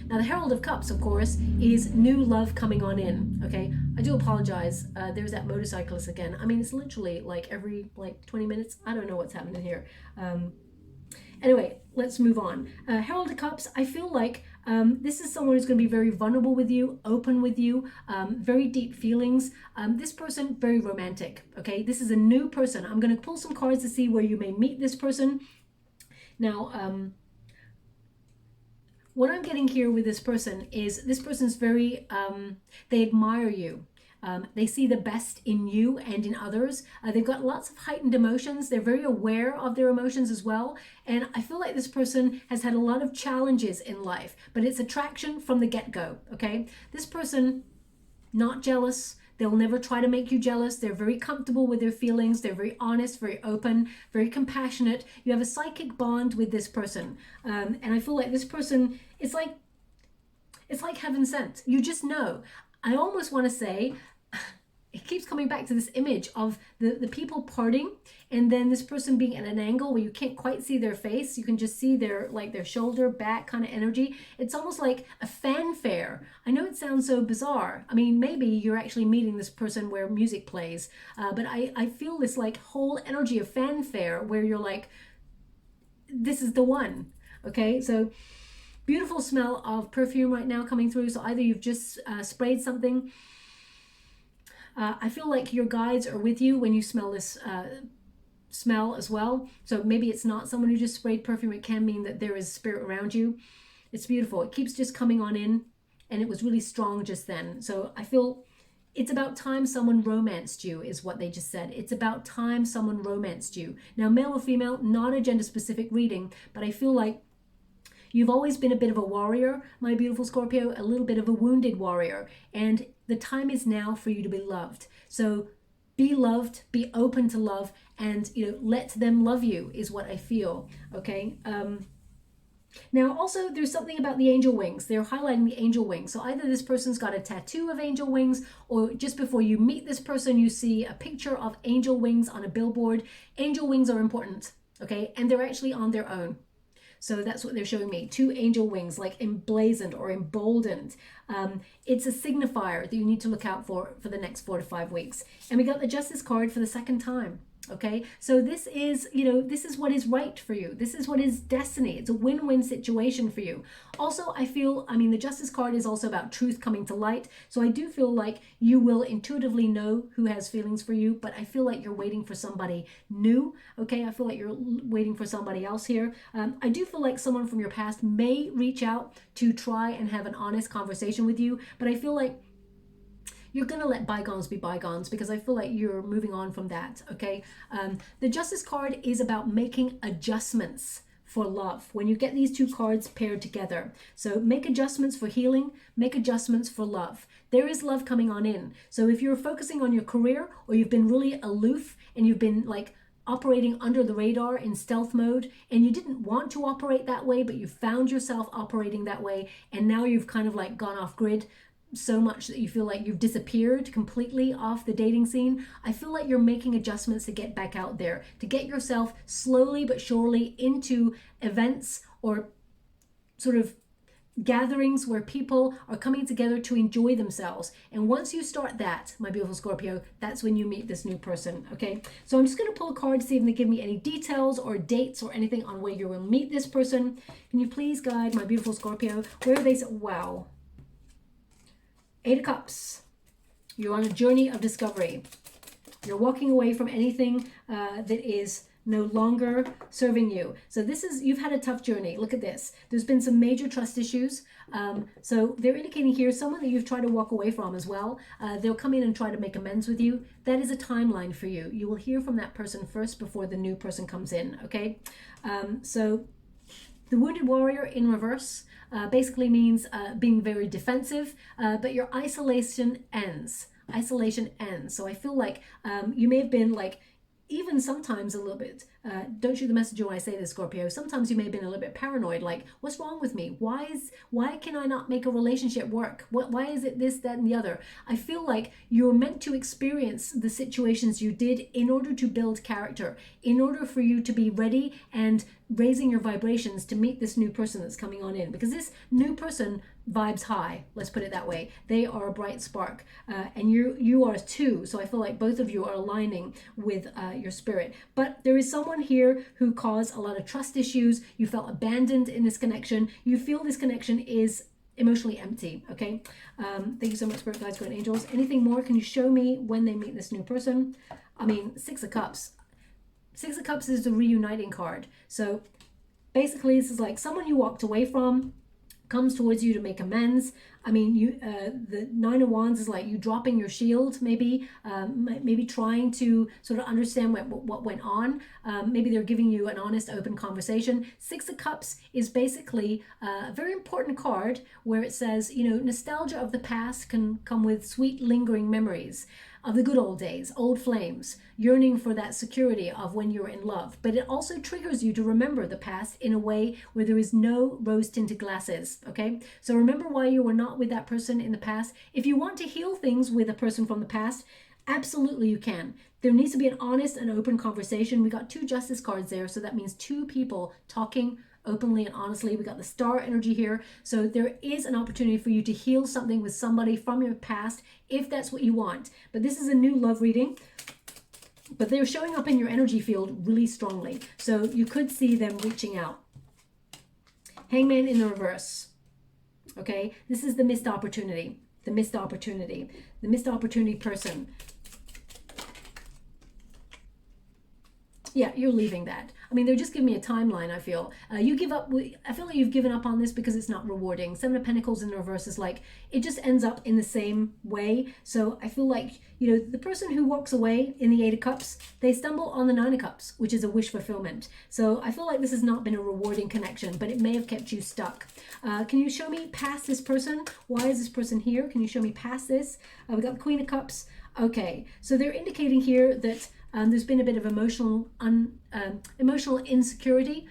Now the Herald of Cups, of course, is new love coming on in. Okay, I do apologize. There's that motorcyclist again. I mean, it's literally like every 20 minutes. I don't know what's happening here. Anyway, let's move on. Herald of Cups, I feel like this is someone who's going to be very vulnerable with you, open with you, very deep feelings. This person, very romantic, okay? This is a new person. I'm going to pull some cards to see where you may meet this person. Now, what I'm getting here with this person is this person's very, they admire you. They see the best in you and in others. They've got lots of heightened emotions. They're very aware of their emotions as well. And I feel like this person has had a lot of challenges in life, but it's attraction from the get-go, okay? This person, not jealous. They'll never try to make you jealous. They're very comfortable with their feelings. They're very honest, very open, very compassionate. You have a psychic bond with this person. And I feel like this person, it's like heaven sent. You just know. I almost want to say, it keeps coming back to this image of the people parting, and then this person being at an angle where you can't quite see their face. You can just see their shoulder, back kind of energy. It's almost like a fanfare. I know it sounds so bizarre. I mean, maybe you're actually meeting this person where music plays, but I feel this like whole energy of fanfare where you're like, this is the one. Okay, so beautiful smell of perfume right now coming through. So either you've just sprayed something. I feel like your guides are with you when you smell this smell as well. So maybe it's not someone who just sprayed perfume. It can mean that there is spirit around you. It's beautiful. It keeps just coming on in, and it was really strong just then. So I feel it's about time someone romanced you is what they just said. It's about time someone romanced you. Now, male or female, not a gender specific reading, but I feel like you've always been a bit of a warrior, my beautiful Scorpio, a little bit of a wounded warrior. And the time is now for you to be loved. So be loved, be open to love, and let them love you is what I feel, okay? Now, also, there's something about the angel wings. They're highlighting the angel wings. So either this person's got a tattoo of angel wings, or just before you meet this person, you see a picture of angel wings on a billboard. Angel wings are important, okay? And they're actually on their own. So that's what they're showing me. 2 angel wings, like emblazoned or emboldened. It's a signifier that you need to look out for the next 4 to 5 weeks. And we got the Justice card for the second time. Okay, so this is, this is what is right for you. This is what is destiny. It's a win-win situation for you. Also, I feel, the Justice card is also about truth coming to light. So I do feel like you will intuitively know who has feelings for you, but I feel like you're waiting for somebody new. Okay, I feel like you're waiting for somebody else here. I do feel like someone from your past may reach out to try and have an honest conversation with you, but I feel like you're going to let bygones be bygones, because I feel like you're moving on from that, okay? The Justice card is about making adjustments for love when you get these 2 cards paired together. So make adjustments for healing, make adjustments for love. There is love coming on in. So if you're focusing on your career, or you've been really aloof and you've been like operating under the radar in stealth mode, and you didn't want to operate that way, but you found yourself operating that way, and now you've kind of like gone off grid so much that you feel like you've disappeared completely off the dating scene. I feel like you're making adjustments to get back out there, to get yourself slowly but surely into events or sort of gatherings where people are coming together to enjoy themselves. And once you start that, my beautiful Scorpio, that's when you meet this new person, okay? So I'm just going to pull a card to see if they give me any details or dates or anything on where you will meet this person. Can you please guide my beautiful Scorpio? Where are they? Wow. 8 of Cups. You're on a journey of discovery. You're walking away from anything that is no longer serving you. So this is, you've had a tough journey. Look at this. There's been some major trust issues. So they're indicating here someone that you've tried to walk away from as well. They'll come in and try to make amends with you. That is a timeline for you. You will hear from that person first before the new person comes in, okay? So the Wounded Warrior in reverse basically means being very defensive, but your isolation ends. Isolation ends. So I feel like you may have been like, even sometimes a little bit, don't shoot the messenger when I say this, Scorpio, sometimes you may have been a little bit paranoid, like, what's wrong with me? Why can I not make a relationship work? Why is it this, that, and the other? I feel like you're meant to experience the situations you did in order to build character, in order for you to be ready and raising your vibrations to meet this new person that's coming on in, because this new person vibes high, let's put it that way. They are a bright spark, and you are too. So I feel like both of you are aligning with your spirit. But there is someone here who caused a lot of trust issues. You felt abandoned in this connection. You feel this connection is emotionally empty, okay? Thank you so much, Spirit Guides, Guardian Angels. Anything more? Can you show me when they meet this new person? I mean, Six of Cups. Six of Cups is the reuniting card. So basically, this is like someone you walked away from comes towards you to make amends. I mean, the Nine of Wands is like you dropping your shield, maybe trying to sort of understand what went on. Maybe they're giving you an honest, open conversation. Six of Cups is basically a very important card where it says, you know, nostalgia of the past can come with sweet, lingering memories of the good old days, old flames, yearning for that security of when you're in love. But it also triggers you to remember the past in a way where there is no rose-tinted glasses, okay? So remember why you were not with that person in the past. If you want to heal things with a person from the past, absolutely you can. There needs to be an honest and open conversation. We got two Justice cards there, so that means two people talking openly and honestly. We got the Star energy here, so there is an opportunity for you to heal something with somebody from your past if that's what you want. But this is a new love reading, but they're showing up in your energy field really strongly, so you could see them reaching out. Hangman in the reverse, okay? This is the missed opportunity, the missed opportunity, the missed opportunity person. Yeah, you're leaving that. I mean, they're just giving me a timeline, I feel. You give up, I feel like you've given up on this because it's not rewarding. Seven of Pentacles in the reverse is like, it just ends up in the same way. So I feel like, you know, the person who walks away in the Eight of Cups, they stumble on the Nine of Cups, which is a wish fulfillment. So I feel like this has not been a rewarding connection, but it may have kept you stuck. Can you show me past this person? Why is this person here? Can you show me past this? We got the Queen of Cups. Okay, so they're indicating here that there's been a bit of emotional insecurity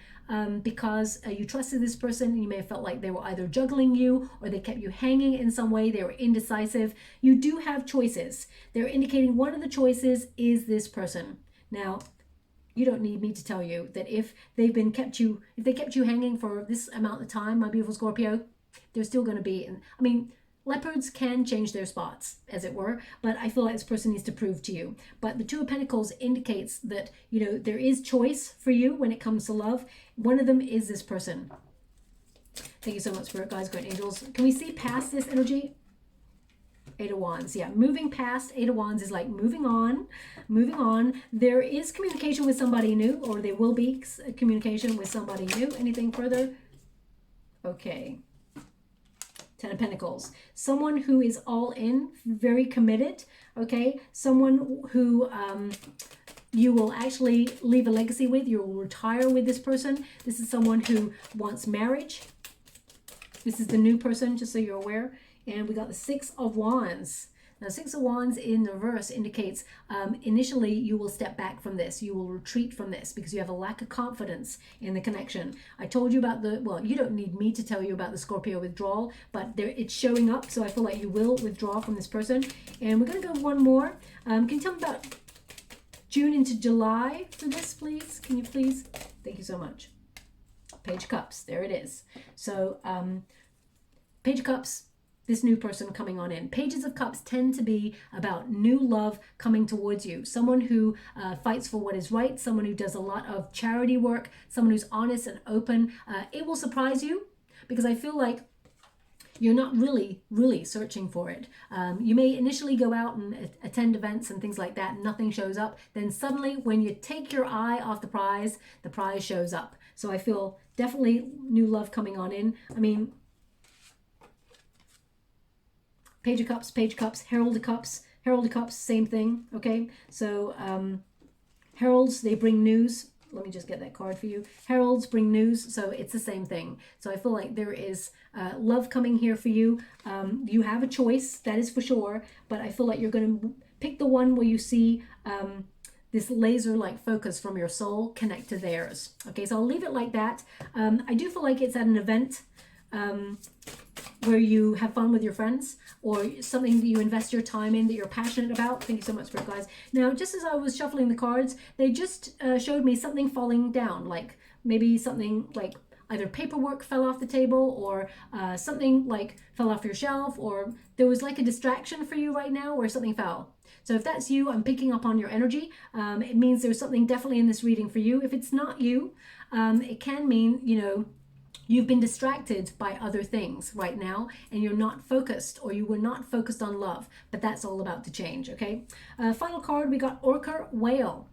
because you trusted this person and you may have felt like they were either juggling you or they kept you hanging in some way. They were indecisive. You do have choices. They're indicating one of the choices is this person. Now, you don't need me to tell you that if they kept you hanging for this amount of time, my beautiful Scorpio, they're still going to be in, I mean, leopards can change their spots, as it were, but I feel like this person needs to prove to you. But the Two of Pentacles indicates that, you know, there is choice for you when it comes to love. One of them is this person. Thank you so much, Spirit Guides, Great Angels. Can we see past this energy? Eight of Wands. Yeah, moving past. Eight of Wands is like moving on, moving on. There is communication with somebody new, or there will be communication with somebody new. Anything further? Okay. Ten of Pentacles. Someone who is all in, very committed, okay? Someone who you will actually leave a legacy with. You will retire with this person. This is someone who wants marriage. This is the new person, just so you're aware. And we got the Six of Wands. Now, Six of Wands in the reverse indicates initially you will step back from this. You will retreat from this because you have a lack of confidence in the connection. I told you about the, well, you don't need me to tell you about the Scorpio withdrawal, but it's showing up. So I feel like you will withdraw from this person. And we're going to go one more. Can you tell me about June into July for this, please? Can you please? Thank you so much. Page of Cups. There it is. So Page of Cups. This new person coming on in. Pages of Cups tend to be about new love coming towards you. Someone who fights for what is right. Someone who does a lot of charity work. Someone who's honest and open. It will surprise you because I feel like you're not really searching for it. You may initially go out and attend events and things like that, and nothing shows up. Then suddenly, when you take your eye off the prize shows up. So I feel definitely new love coming on in. I mean, Page of Cups, Herald of Cups, same thing, okay? So heralds, they bring news. Let me just get that card for you. Heralds bring news, so it's the same thing. So I feel like there is love coming here for you. You have a choice, that is for sure, but I feel like you're going to pick the one where you see this laser-like focus from your soul connect to theirs. Okay, so I'll leave it like that. I do feel like it's at an event where you have fun with your friends, or something that you invest your time in that you're passionate about. Thank you so much, Spirit guys. Now, just as I was shuffling the cards, they just showed me something falling down, like maybe something like either paperwork fell off the table, or something like fell off your shelf, or there was like a distraction for you right now where something fell. So if that's you, I'm picking up on your energy. It means there's something definitely in this reading for you. If it's not you, it can mean, you know, you've been distracted by other things right now, and you're not focused, or you were not focused on love, but that's all about to change, okay? Final card, we got Orca Whale,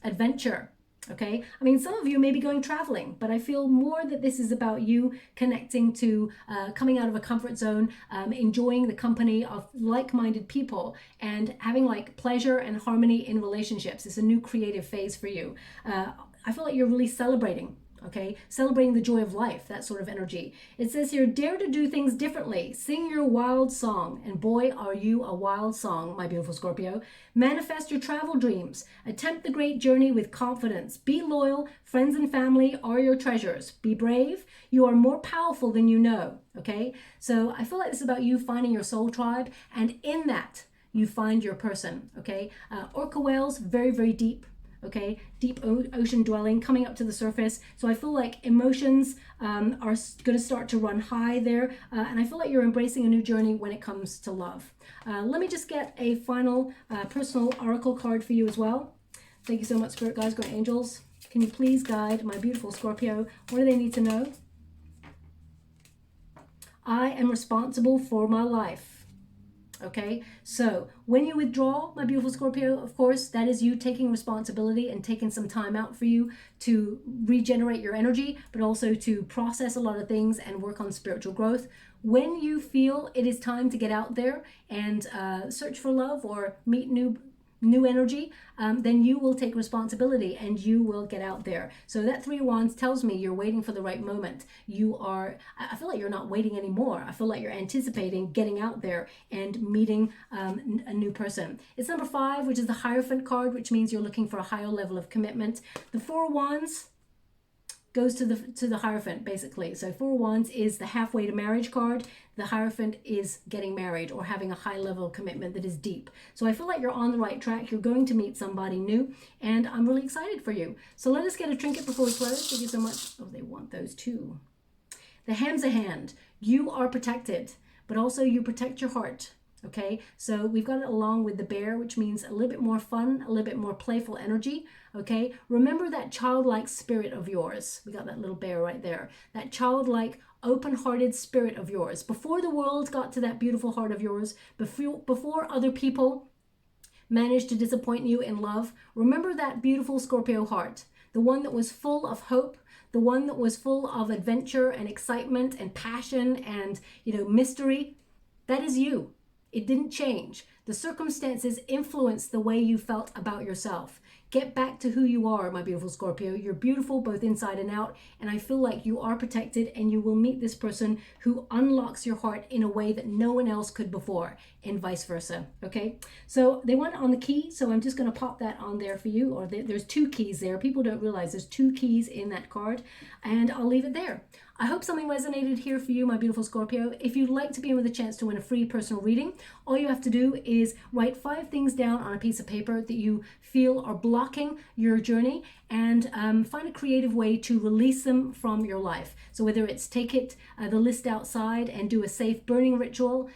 Adventure, okay? I mean, some of you may be going traveling, but I feel more that this is about you connecting to, coming out of a comfort zone, enjoying the company of like-minded people, and having like pleasure and harmony in relationships. It's a new creative phase for you. I feel like you're really celebrating. Okay, celebrating the joy of life, that sort of energy. It says here, dare to do things differently. Sing your wild song. And boy, are you a wild song, my beautiful Scorpio. Manifest your travel dreams. Attempt the great journey with confidence. Be loyal. Friends and family are your treasures. Be brave. You are more powerful than you know. Okay, so I feel like this is about you finding your soul tribe. And in that, you find your person. Okay, orca whales, very deep. Okay, deep ocean dwelling, coming up to the surface. So I feel like emotions are going to start to run high there. And I feel like you're embracing a new journey when it comes to love. Let me just get a final personal oracle card for you as well. Thank you so much, Spirit guides, great angels. Can you please guide my beautiful Scorpio? What do they need to know? I am responsible for my life. Okay, so when you withdraw, my beautiful Scorpio, of course, that is you taking responsibility and taking some time out for you to regenerate your energy, but also to process a lot of things and work on spiritual growth. When you feel it is time to get out there and search for love or meet new energy, then you will take responsibility and you will get out there. So that Three of Wands tells me you're waiting for the right moment. I feel like you're not waiting anymore. I feel like you're anticipating getting out there and meeting a new person. It's number 5, which is the Hierophant card, which means you're looking for a higher level of commitment. The Four of Wands goes to the Hierophant, basically. So Four of Wands is the halfway to marriage card. The Hierophant is getting married or having a high level of commitment that is deep. So I feel like you're on the right track. You're going to meet somebody new, and I'm really excited for you. So let us get a trinket before we close. Thank you so much. Oh, they want those too. The Ham's a hand. You are protected, but also you protect your heart. Okay, so we've got it along with the bear, which means a little bit more fun, a little bit more playful energy. Okay, remember that childlike spirit of yours. We got that little bear right there. That childlike, open-hearted spirit of yours. Before the world got to that beautiful heart of yours, before other people managed to disappoint you in love, remember that beautiful Scorpio heart. The one that was full of hope, the one that was full of adventure and excitement and passion and, mystery. That is you. It didn't change. The circumstances influenced the way you felt about yourself. Get back to who you are, my beautiful Scorpio. You're beautiful both inside and out, and I feel like you are protected, and you will meet this person who unlocks your heart in a way that no one else could before, and vice versa, okay? So they want it on the key, so I'm just going to pop that on there for you, or there's 2 keys there. People don't realize there's 2 keys in that card, and I'll leave it there. I hope something resonated here for you, my beautiful Scorpio. If you'd like to be in with a chance to win a free personal reading, all you have to do is write 5 things down on a piece of paper that you feel are blocking your journey, and find a creative way to release them from your life. So whether it's take the list outside and do a safe burning ritual,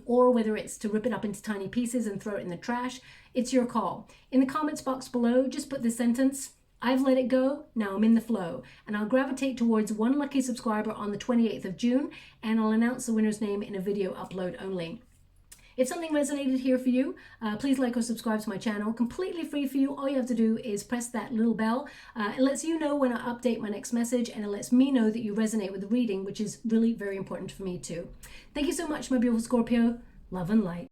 or whether it's to rip it up into tiny pieces and throw it in the trash, it's your call. In the comments box below, just put this sentence: I've let it go, now I'm in the flow, and I'll gravitate towards one lucky subscriber on the 28th of June, and I'll announce the winner's name in a video upload only. If something resonated here for you, please like or subscribe to my channel. Completely free for you. All you have to do is press that little bell. It lets you know when I update my next message, and it lets me know that you resonate with the reading, which is really very important for me too. Thank you so much, my beautiful Scorpio. Love and light.